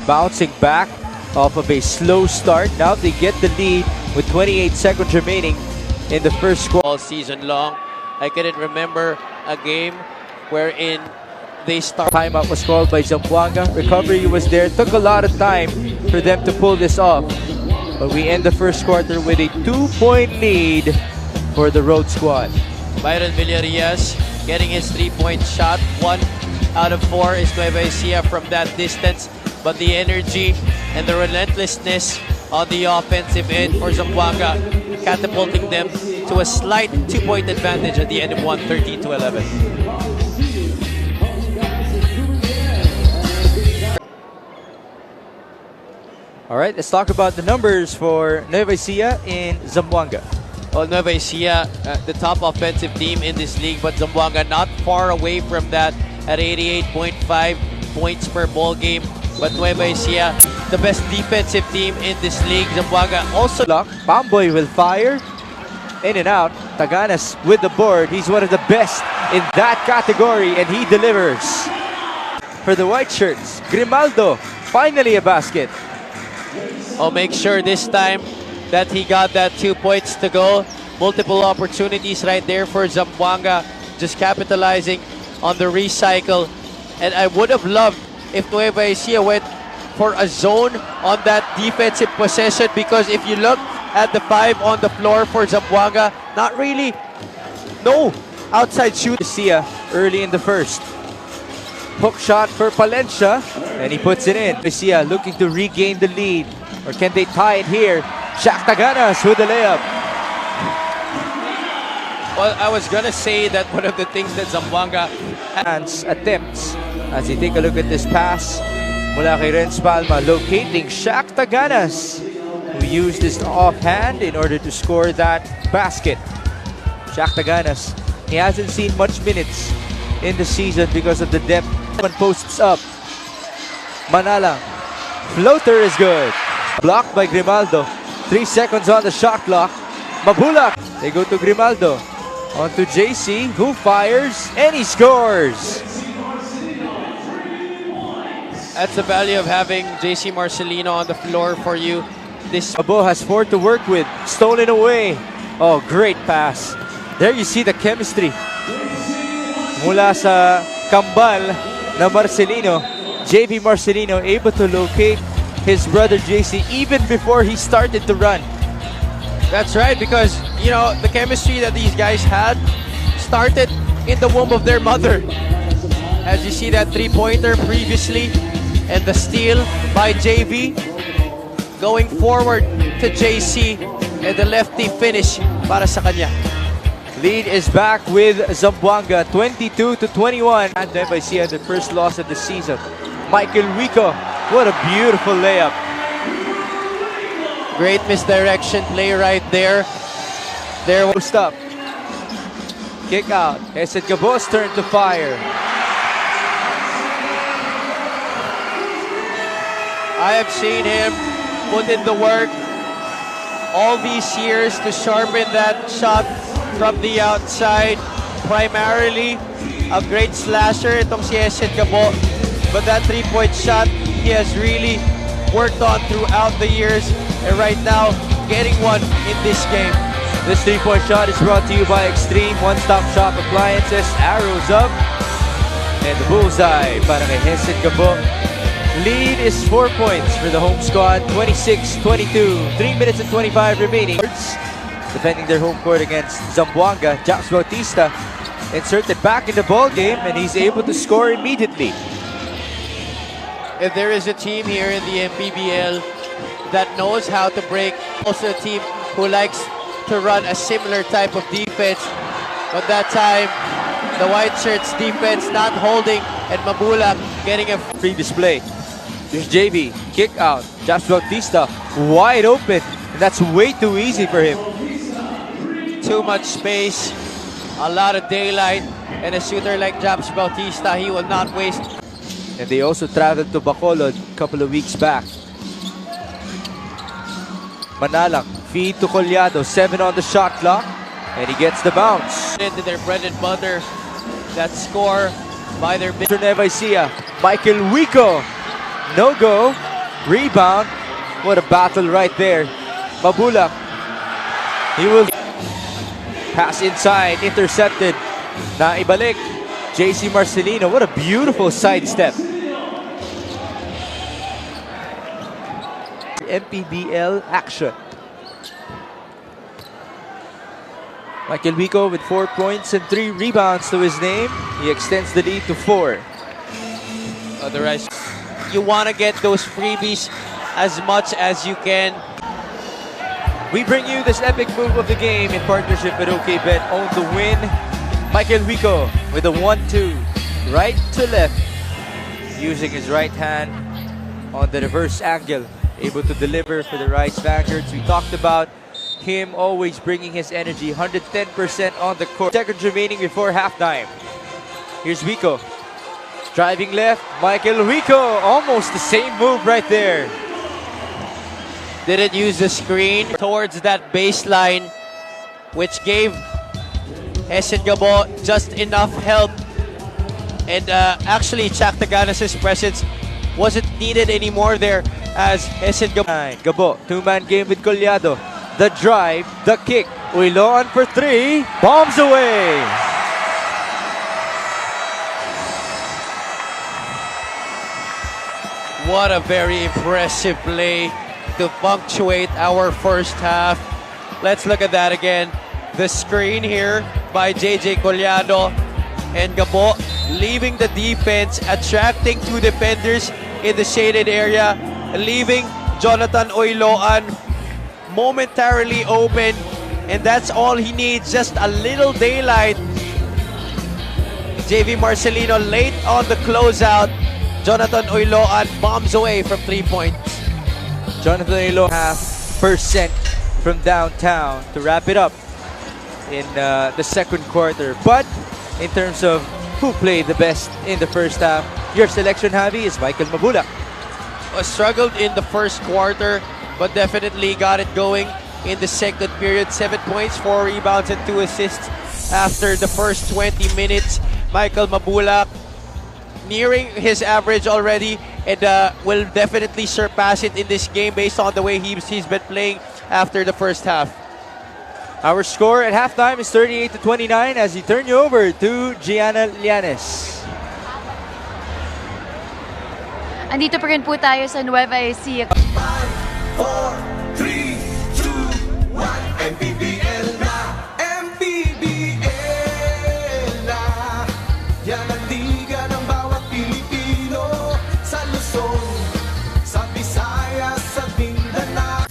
bouncing back off of a slow start. Now they get the lead with 28 seconds remaining in the first quarter. All season long, I couldn't remember a game wherein they start. Timeout was called by Zamboanga. Recovery was there. Took a lot of time for them to pull this off. But we end the first quarter with a 2-point lead for the road squad. Byron Villarreal getting his 3-point shot. 1 out of 4 is Nueva Ecija from that distance. But the energy and the relentlessness on the offensive end for Zamboanga, catapulting them to a slight 2-point advantage at the end of 13-11. All right, let's talk about the numbers for Nueva Ecija in Zamboanga. Well, Nueva Ecija, the top offensive team in this league, but Zamboanga not far away from that at 88.5 points per ball game. But Nueva Ecija, the best defensive team in this league. Zamboanga also. Bamboy will fire. In and out. Taganas with the board. He's one of the best in that category, and he delivers. For the white shirts, Grimaldo, finally a basket. Oh, make sure this time that he got that 2 points to go. Multiple opportunities right there for Zamboanga, just capitalizing on the recycle. And I would have loved if Nueva Ecija went for a zone on that defensive possession, because if you look at the 5 on the floor for Zamboanga, not really, no outside shoot. Ecija early in the first. Hook shot for Palencia, and he puts it in. Ecija looking to regain the lead. Or can they tie it here? Shaq Taganas with the layup. Well, I was gonna say that one of the things that Zamboanga attempts as you take a look at this pass mula kay Renz Palma, locating Shaq Taganas, who used his offhand in order to score that basket. Shaq Taganas, he hasn't seen much minutes in the season because of the depth. One posts up. Manalang, floater is good. Blocked by Grimaldo. 3 seconds on the shot clock. Mabulak. They go to Grimaldo. On to JC, who fires, and he scores. That's the value of having JC Marcelino on the floor for you. This Abo has 4 to work with. Stolen away. Oh, great pass. There you see the chemistry. Mula sa kambal na Marcelino. JV Marcelino able to locate his brother JC even before he started to run. That's right, because, you know, the chemistry that these guys had started in the womb of their mother. As you see that 3-pointer previously, and the steal by JV, going forward to JC, and the lefty finish para sa kanya. Lead is back with Zamboanga, 22-21. And Nueva Ecija, the first loss of the season. Michael Wico, what a beautiful layup. Great misdirection play right there. There was stop. Kick out. Esed Gabos turn to fire. I have seen him put in the work all these years to sharpen that shot from the outside. Primarily a great slasher itong si Esed Gabo, but that 3-point shot he has really worked on throughout the years, and right now getting one in this game. This 3-point shot is brought to you by Extreme One-Stop Shop Appliances. Arrows up, and the bullseye para kay Esed Gabo. Lead is 4 points for the home squad, 26-22. 3 minutes and 25 remaining. Defending their home court against Zamboanga, Jax Bautista inserted back in the ball game, and he's able to score immediately. If there is a team here in the MPBL that knows how to break, also a team who likes to run a similar type of defense, but that time the white shirts defense not holding, and Mabulak getting a previous play. There's JV, kick out. Jax Bautista wide open, and that's way too easy for him. Too much space, a lot of daylight, and a shooter like Jax Bautista, he will not waste. And they also traveled to Bacolod a couple of weeks back. Manalang, feed to Collado, 7 on the shot clock, and he gets the bounce. Into their bread and butter, that score by their Nueva Ecija, Michael Wico, no go, Rebound. What a battle right there. Mabulak. He will pass inside. Intercepted. Naibalik. JC Marcelino. What a beautiful sidestep. MPBL action. Michael Wico with 4 points and 3 rebounds to his name. He extends the lead to 4. Otherwise, you want to get those freebies as much as you can. We bring you this epic move of the game in partnership with OKBet. Own the win. Michael Wico with a 1-2. Right to left. Using his right hand on the reverse angle. Able to deliver for the Rice Vanguards. We talked about him always bringing his energy. 110% on the court. Seconds remaining before halftime. Here's Wico. Driving left. Michael Wico. Almost the same move right there. Didn't use the screen towards that baseline, which gave Hesed Gabo just enough help. And actually, Chak Taganas' presence wasn't needed anymore there as Hesed Gabo. Gabo, two-man game with Collado. The drive, the kick. Uiloan for 3. Bombs away. What a very impressive play to punctuate our first half. Let's look at that again. The screen here by JJ Collado, and Gabo leaving the defense, attracting 2 defenders in the shaded area, leaving Jonathan Oiloan momentarily open, and that's all he needs, just a little daylight. JV Marcelino late on the closeout. Jonathan Oiloan bombs away from 3 points. Jonathan Oiloan 0.5% from downtown to wrap it up in the second quarter. But in terms of who played the best in the first half, your selection, Javi, is Michael Mabulak. Struggled in the first quarter, but definitely got it going in the second period. 7 points, 4 rebounds, and 2 assists after the first 20 minutes. Michael Mabulak nearing his average already, and will definitely surpass it in this game based on the way he's been playing after the first half. Our score at halftime is 38-29 as we turn you over to Gianna Llanes. Andito pa rin po tayo sa Nueva Ecija. 4, 3, 2, 1, MPBL na, MPBL na. Yan ang liga ng bawat Pilipino, sa Luzon, sa Visayas, sa Mindanao.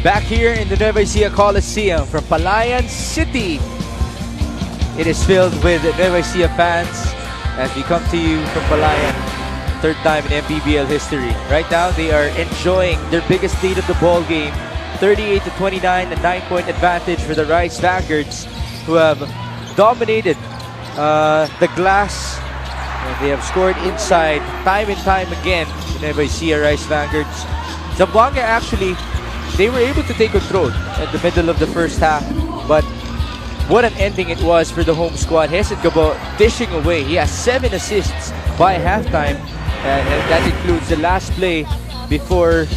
Back here in the Nueva Ecija Coliseum from Palayan City. It is filled with Nueva Ecija fans as we come to you from Palayan. Third time in MPBL history. Right now, they are enjoying their biggest lead of the ball game. 38-29, a 9-point advantage for the Rice Vanguards, who have dominated the glass. And they have scored inside time and time again. The Nueva Ecija Rice Vanguards. Zamboanga actually, they were able to take control at the middle of the first half, but what an ending it was for the home squad. Hesed Gabo dishing away. He has 7 assists by halftime, and that includes the last play before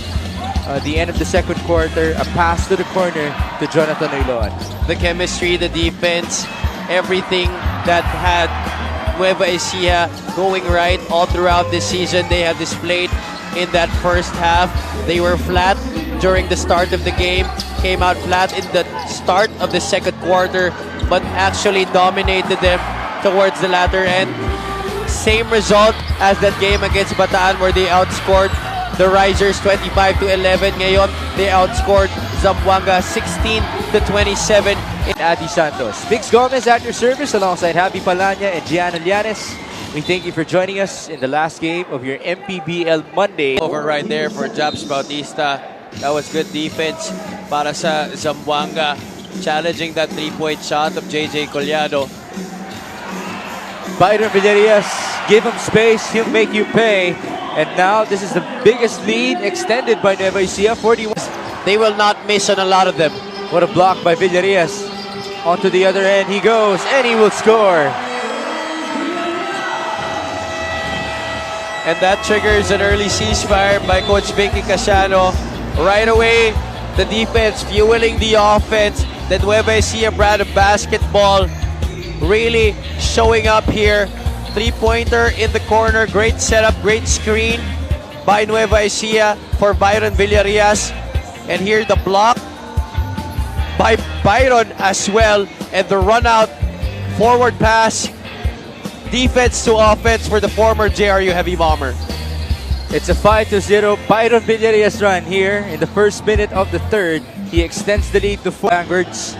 the end of the second quarter, a pass to the corner to Jonathan Oiloan. The chemistry, the defense, everything that had Nueva Ecija going right all throughout this season, they have displayed in that first half. They were flat during the start of the game, came out flat in the start of the second quarter, but actually dominated them towards the latter end. Same result as that game against Bataan where they outscored the Risers 25-11. Ngayon, they outscored Zamboanga 16-27. Adi Santos. Biggs Gomez at your service alongside Javi Palanya and Gianna Llanes. We thank you for joining us in the last game of your MPBL Monday. Over right there for Jabs Bautista. That was good defense para sa Zamboanga, challenging that 3-point shot of JJ Collado. Byron Villarias, give him space, he'll make you pay. And now this is the biggest lead extended by Nueva Ecija, 41. They will not miss on a lot of them. What a block by Villarias. Onto the other end he goes, and he will score. And that triggers an early ceasefire by Coach Vicky Casiano. Right away, the defense fueling the offense. The Nueva Ecija brand of basketball really showing up here. Three-pointer in the corner. Great setup, great screen by Nueva Ecija for Byron Villarias. And here the block by Byron as well. And the run-out forward pass. Defense to offense for the former JRU Heavy Bomber. It's a 5-0 Byron Villarias run here in the first minute of the third. He extends the lead to 4 Vanguards,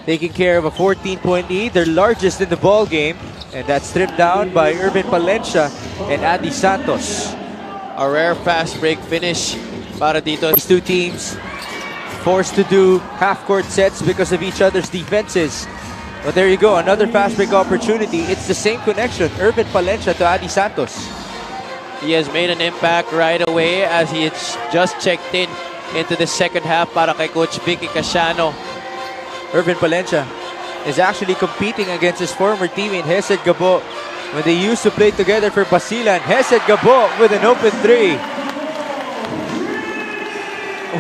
taking care of a 14-point lead, their largest in the ball game, and that's stripped down by Irvin Palencia and Adi Santos. A rare fast break finish para dito. These two teams forced to do half-court sets because of each other's defenses. But there you go, another fast break opportunity. It's the same connection, Irvin Palencia to Adi Santos. He has made an impact right away as he has just checked in into the second half para kay Coach Vicky Casiano. Irvin Palencia is actually competing against his former teammate Hesed Gabo when they used to play together for Basilan. Hesed Gabo with an open three.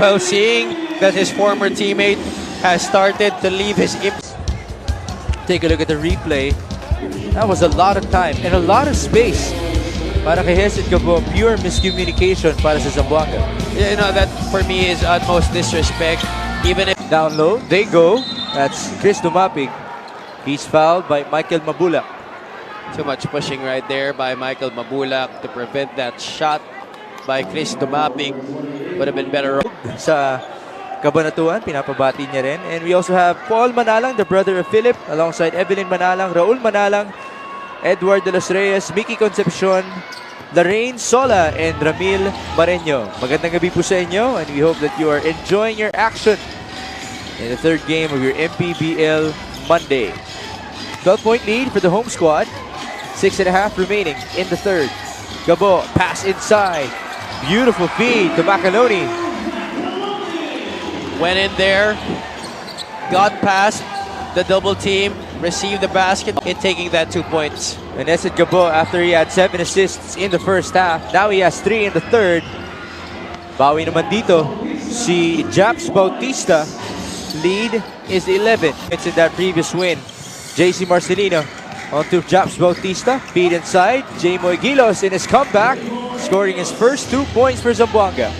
Well, seeing that his former teammate has started to leave his impact. Take a look at the replay. That was a lot of time and a lot of space para kay Hesed Gabo. Pure miscommunication para sa Zamboanga. You know, that for me is utmost disrespect. Even if Down low, they go. That's Chris Dumapig. He's fouled by Michael Mabulak. too much pushing right there by Michael Mabulak to prevent that shot by Chris Dumapig. Would have been better. Sa Kabanatuan, pinapabati niya rin. And we also have Paul Manalang, the brother of Philip, alongside Evelyn Manalang, Raul Manalang, Edward de los Reyes, Mickey Concepcion, Lorraine Sola, and Ramil Mareño. Magandang gabi po sa inyo, and we hope that you are enjoying your action in the third game of your MPBL Monday. 12-point lead for the home squad. 6.5 remaining in the third. Gabo, pass inside. Beautiful feed to Macaroni. Went in there, got past the double team, received the basket, in taking that 2 points. And Esed Gabo, after he had 7 assists in the first half, now he has 3 in the third. Bawi naman dito si Japs Bautista. Lead is 11. It's in that previous win. JC Marcelino onto Japs Bautista. Feed inside. J. Moiguilos in his comeback, scoring his first 2 points for Zamboanga.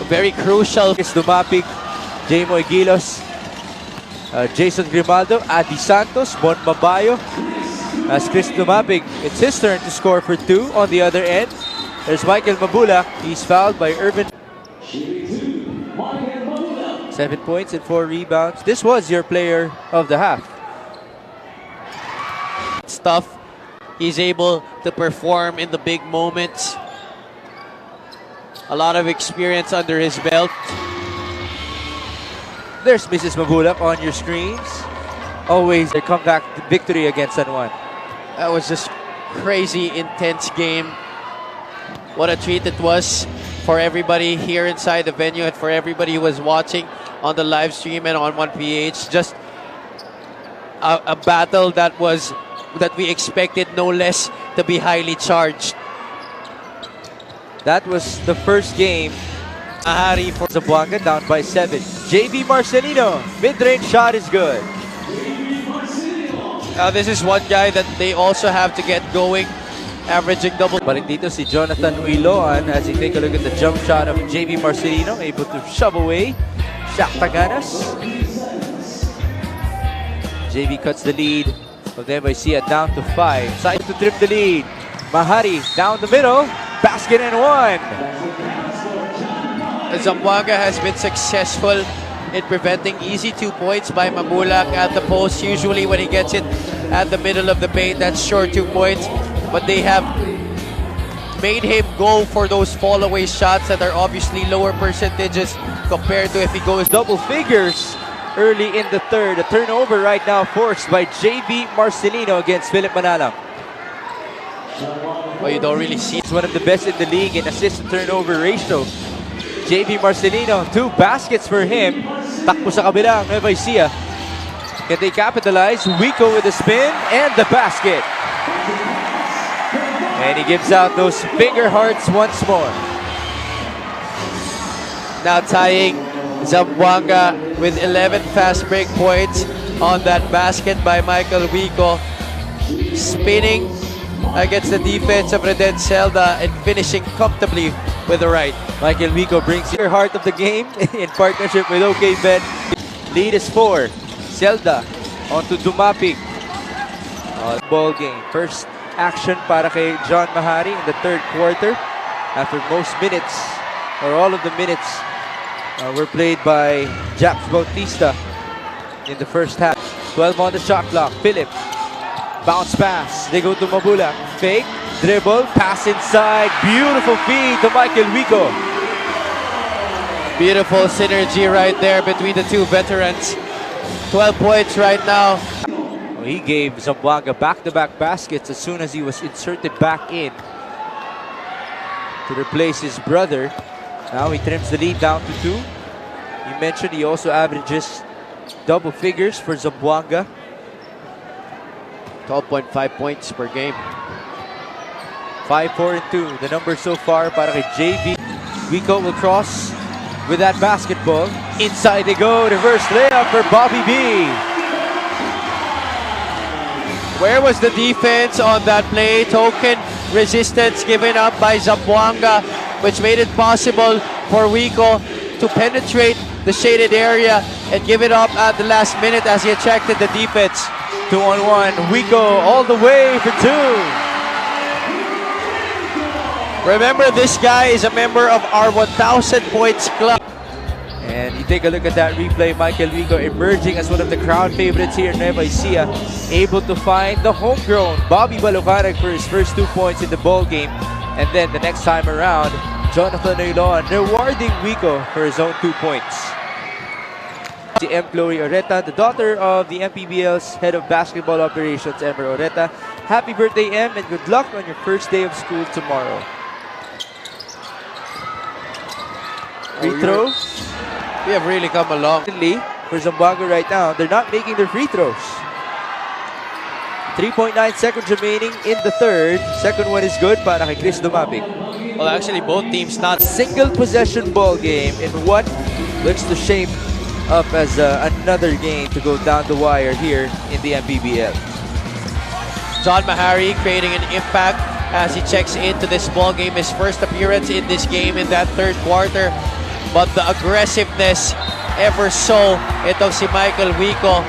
Very crucial. It's Dumapig, J. Moiguilos, Jason Grimaldo, Adi Santos, Bon Mabayo. As Chris Dumapig, it's his turn to score for 2 on the other end. There's Michael Mabula. He's fouled by Irvin. 7 points and 4 rebounds. This was your player of the half. Stuff. He's able to perform in the big moments. A lot of experience under his belt. There's Mrs. Mabulak on your screens. Always a comeback victory against San Juan. That was just crazy intense game. What a treat it was for everybody here inside the venue and for everybody who was watching on the live stream and on 1PH. Just a battle that we expected no less to be highly charged. That was the first game. Ahari for Zamboanga, down by 7. JB Marcelino, mid-range shot is good. This is one guy that they also have to get going, averaging double. Balik dito si Jonathan Uiloan as he take a look at the jump shot of JB Marcelino, able to shove away Shaq Taganas. JB cuts the lead of the MIC down to 5. Side to trip the lead. Mahari down the middle. Basket and 1. Zamboanga has been successful in preventing easy 2 points by Mabulak at the post. Usually when he gets it at the middle of the paint, that's short 2 points. But they have made him go for those fall-away shots that are obviously lower percentages compared to if he goes Double figures early in the third. A turnover right now forced by JB Marcelino against Philip Manalang. Well, you don't really see. He's one of the best in the league in assist to turnover ratio. JB Marcelino, 2 baskets for him. Takbo sa kabila, Nueva Ecija. Can they capitalize? Wico with the spin and the basket. And he gives out those finger hearts once more. Now tying Zamboanga with 11 fast break points on that basket by Michael Wico. Spinning against the defense of Reden Zelda and finishing comfortably with the right. Michael Wico brings your heart of the game in partnership with OK Bet. Lead is 4. Zelda onto Dumapig. Ball game. First action para kay John Mahari in the third quarter. After most minutes, or all of the minutes, were played by Japs Bautista in the first half. 12 on the shot clock. Philip. Bounce pass. They go to Mabula. Fake. Dribble. Pass inside. Beautiful feed to Michael Wico. Beautiful synergy right there between the two veterans. 12 points right now. He gave Zamboanga back-to-back baskets as soon as he was inserted back in to replace his brother. Now he trims the lead down to 2. You mentioned he also averages double figures for Zamboanga. 12.5 points per game. 5, 4, and 2. The number so far para kay JV. Wico will cross with that basketball. Inside they go. Reverse layup for Bobby B. Where was the defense on that play? Token resistance given up by Zamboanga, which made it possible for Wico to penetrate the shaded area and give it up at the last minute as he attracted the defense. 2-on-1. Wico all the way for 2. Remember, this guy is a member of our 1,000 points club. And you take a look at that replay. Michael Wico emerging as one of the crowd favorites here in Nueva Ecija, able to find the homegrown Bobby Balucarag for his first 2 points in the ball game. And then the next time around, Jonathan Oiloan rewarding Wico for his own 2 points. The M. Chloe Oreta, the daughter of the MPBL's head of basketball operations, Emmer Oreta. Happy birthday, Em, and good luck on your first day of school tomorrow. Free throw. We have really come along. For Zamboanga right now, they're not making their free throws. 3.9 seconds remaining in the third. Second one is good para kay Chris Dumapig. Well, actually, both teams not. Single possession ball game in what looks to shape up as another game to go down the wire here in the MPBL. John Mahari creating an impact as he checks into this ball game. His first appearance in this game in that third quarter. But the aggressiveness, ever so, itong si Michael Wico.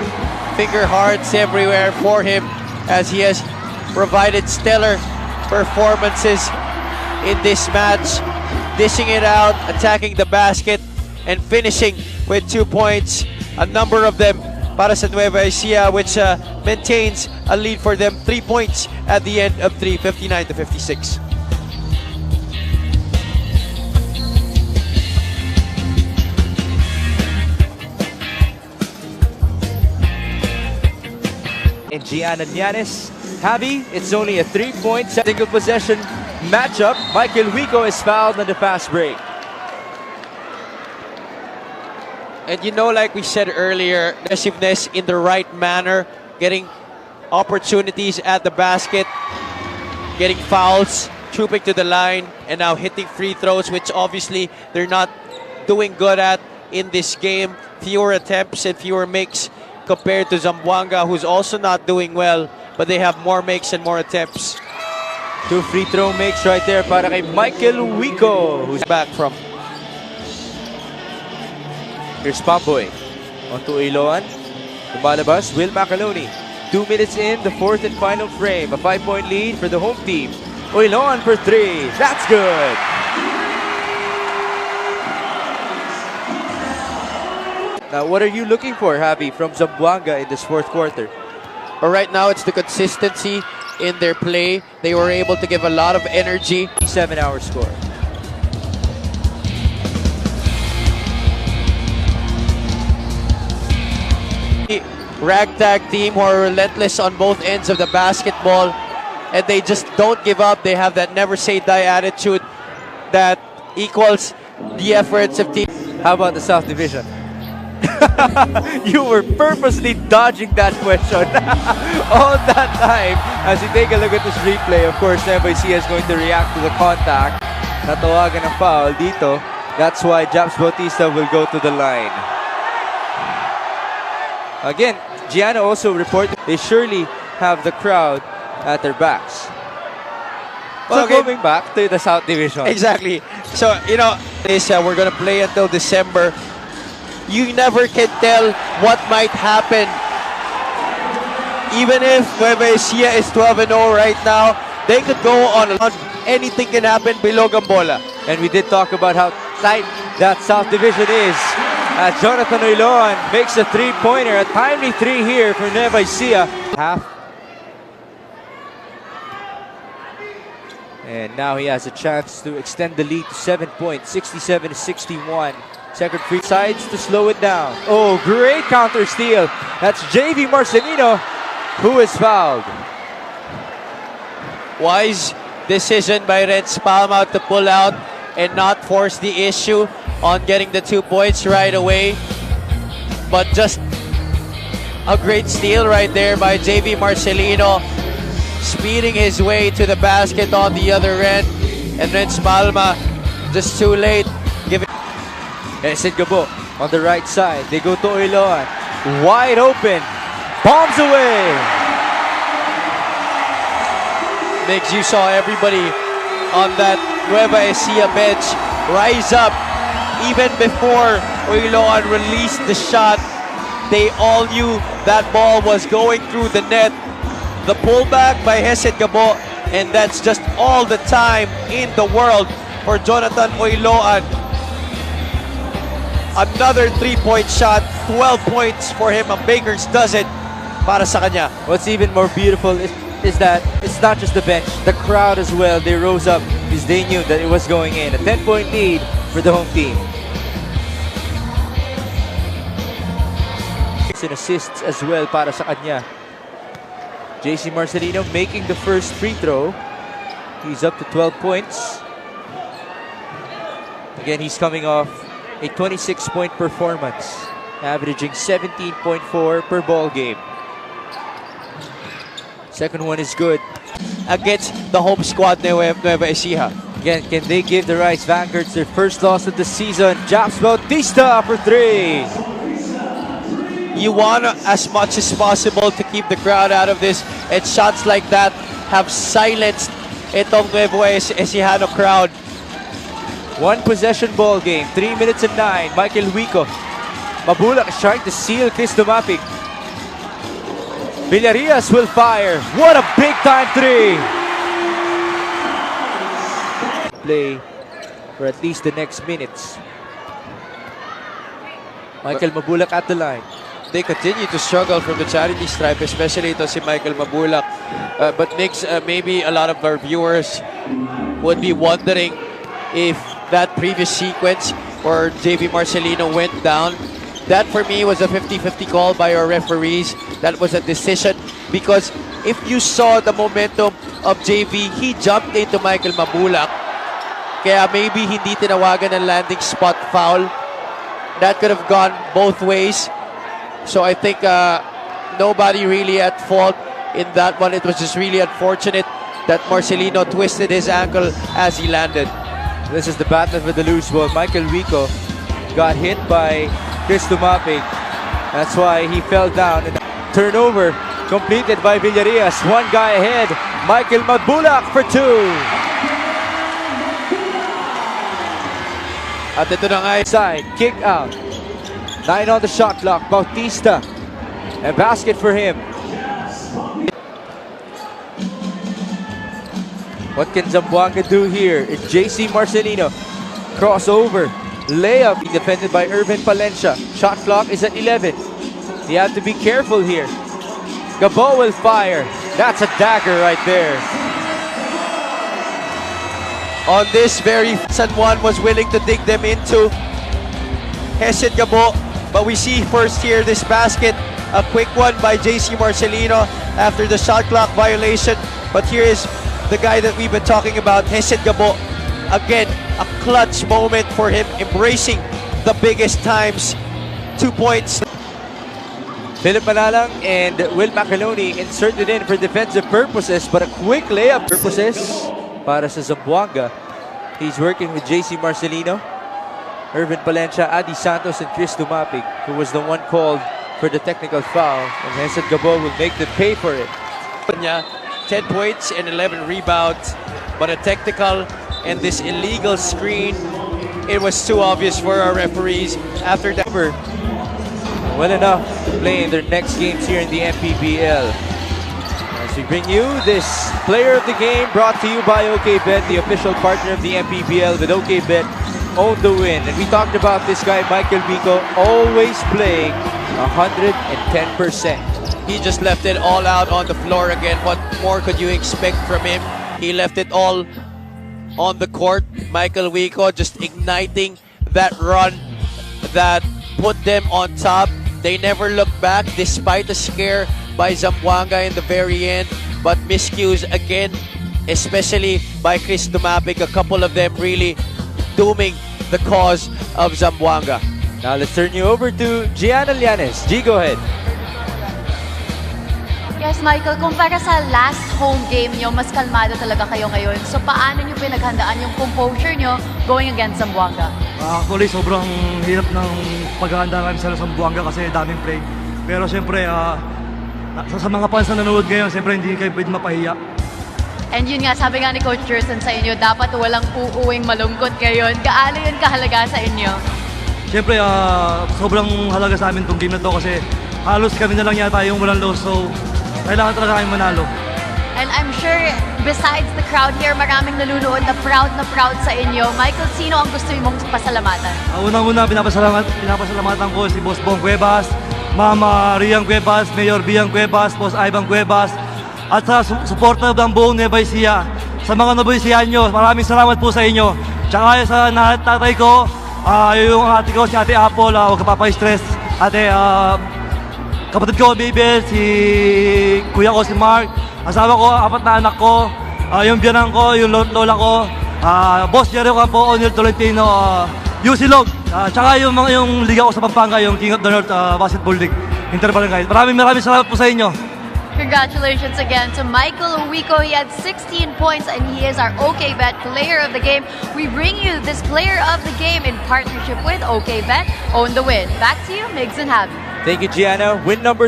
Finger hearts everywhere for him as he has provided stellar performances in this match. Dishing it out, attacking the basket, and finishing with 2 points. A number of them para sa Nueva Ecija, which maintains a lead for them. 3 points at the end of 3, 59-56. And Gianna Llanes. Javi, it's only a 3-point single possession matchup. Michael Wico is fouled on the fast break. And you know, like we said earlier, aggressiveness in the right manner, getting opportunities at the basket, getting fouls, trooping to the line, and now hitting free throws, which obviously they're not doing good at in this game. Fewer attempts and fewer makes compared to Zamboanga, who's also not doing well, but they have more makes and more attempts. 2 free throw makes right there para kay Michael Wico, who's Back from here's Pamboy onto Iloan. Lumalabas, Will Macaloni. 2 minutes in the fourth and final frame. A 5-point lead for the home team. Iloan for 3. That's good. Now, what are you looking for, Javi, from Zamboanga in this fourth quarter? But right now, it's the consistency in their play. They were able to give a lot of energy. 7-hour score. Ragtag team who are relentless on both ends of the basketball, and they just don't give up. They have that never say die attitude that equals the efforts of team. How about the South Division? You were purposely dodging that question all that time. As you take a look at this replay, of course, Nueva Ecija is going to react to the contact. Natawagan ng foul dito. That's why Japs Bautista will go to the line. Again, Gianna also reported they surely have the crowd at their backs. So Okay. going back to the South Division. Exactly. So, we're going to play until December. You never can tell what might happen. Even if Nueva Ecija is 12-0 right now, they could go on. Anything can happen below Gambola. And we did talk about how tight that South Division is. As Jonathan Oiloan makes a three-pointer, a timely three here for Nueva Ecija. Half. And now he has a chance to extend the lead to 7 points, 67-61. Second free sides to slow it down. Oh, great counter steal. That's JV Marcelino who is fouled. Wise decision by Renz Palma to pull out and not force the issue on getting the 2 points right away. But just a great steal right there by JV Marcelino, speeding his way to the basket on the other end. And Renz Palma just too late. Sid Gabo on the right side. They go to Oiloan. Wide open. Bombs away. Migs, you saw everybody on that Nueva Ecija bench rise up. Even before Oiloan released the shot, they all knew that ball was going through the net. The pullback by Sid Gabo, and that's just all the time in the world for Jonathan Oiloan. Another 3-point shot, 12 points for him. A baker's dozen para sa kanya. What's even more beautiful is that it's not just the bench, the crowd as well. They rose up because they knew that it was going in. A 10-point lead for the home team. And assists as well para sa kanya. JC Marcelino making the first free throw. He's up to 12 points. Again, he's coming off a 26-point performance, averaging 17.4 per ball game. Second one is good. Against the home squad Nueva Ecija. Again, can they give the Rice Vanguards their first loss of the season? Japs Bautista for three. You want as much as possible to keep the crowd out of this, and shots like that have silenced itong Nueva Ecijano crowd. One possession ball game, 3 minutes and 9. Michael Huico. Mabulak is trying to seal Chris Dumapig. Villarias will fire. What a big time three! Play for at least the next minutes. Michael Mabulak at the line. They continue to struggle from the charity stripe, especially ito si Michael Mabulak. But Nick, maybe a lot of our viewers would be wondering if that previous sequence where JV Marcelino went down, that for me was a 50-50 call by our referees. That was a decision because if you saw the momentum of JV, he jumped into Michael Mabulak. Kaya maybe hindi tinawagan ng landing spot foul. That could have gone both ways. So I think nobody really at fault in that one. It was just really unfortunate that Marcelino twisted his ankle as he landed. This is the battle for the loose ball. Michael Rico got hit by Chris Dumapig. That's why he fell down. And turnover completed by Villarias. One guy ahead. Michael Mabulak for two. At ito na nga, Side, kick out. 9 on the shot clock. Bautista. A basket for him. What can Zamboanga do here? It's JC Marcelino. Crossover. Layup. Defended by Irvin Palencia. Shot clock is at 11. You have to be careful here. Gabo will fire. That's a dagger right there. on this very San Juan was willing to dig them into. Sid Gabo, but we see first here this basket, a quick one by JC Marcelino after the shot clock violation. But here is the guy that we've been talking about, Sid Gabo. Again, a clutch moment for him, embracing the biggest times 2 points. Philip Manalang and Will Macaloni inserted in for defensive purposes, but a quick layup purposes para sa Zamboanga. He's working with JC Marcelino, Irvin Palencia, Adi Santos, and Chris Dumapig, who was the one called for the technical foul. And Hesed Gabo will make them pay for it. 10 points and 11 rebounds, but a technical and this illegal screen, it was too obvious for our referees after that. Well enough to play in their next games here in the MPBL. As we bring you this player of the game brought to you by OKBet, the official partner of the MPBL. With OKBet, own the win. And we talked about this guy, Michael Vico, always playing 110%. He just left it all out on the floor again. What more could you expect from him? He left it all on the court. Michael Vico just igniting that run that put them on top. They never looked back despite the scare by Zamboanga in the very end. But miscues again, especially by Chris Dumapig. A couple of them really dooming the cause of Zamboanga. Now let's turn you over to Gianna Llanes. G, go ahead. Yes, Michael, kumpara sa last home game nyo, mas kalmado talaga kayo ngayon. So paano nyo pinaghandaan yung composure nyo going against Zamboanga? Actually, sobrang hirap ng paghahanda namin sa Zamboanga kasi daming play. Pero siyempre, sa mga fans na nanonood ngayon, siyempre hindi kayo pwede mapahiya. And yun nga, sabi nga ni Coach Jerson sa inyo, dapat walang uuwing malungkot ngayon. Gaano yun kahalaga sa inyo? Siyempre, sobrang halaga sa amin itong game na to kasi halos kami na lang yata yung walang loss. So, kailangan talaga kami manalo. And I'm sure, besides the crowd here, maraming nanunood na proud sa inyo. Michael, sino ang gusto mong pasalamatan? Unang-una, pinapasalamatan ko si Boss Bong Cuevas, Mama Riang Cuevas, Mayor Biang Cuevas, Boss Ivan Cuevas, at sa suporta ng buong Nueva Ecija. Sa mga Nueva Ecija nyo, maraming salamat po sa inyo. Tsaka sa tatay ko, yung ate ko, si Ate Apple, huwag ka papastress. Ate, kapatid ko, Bibel, si kuya ko, si Mark, asawa ko, 4 na anak ko, yung biyanan ko, yung lola ko, Boss Jerry Campo, O'Neil Tolentino, UC Log, tsaka yung liga ko sa Pampanga, yung King of the North Basketball League, Interbarangay. Maraming salamat po sa inyo. Congratulations again to Michael Vico. He had 16 points and he is our OKBet Player of the Game. We bring you this Player of the Game in partnership with OKBet. Own the win. Back to you, Migs and Javi. Thank you, Gianna. Win number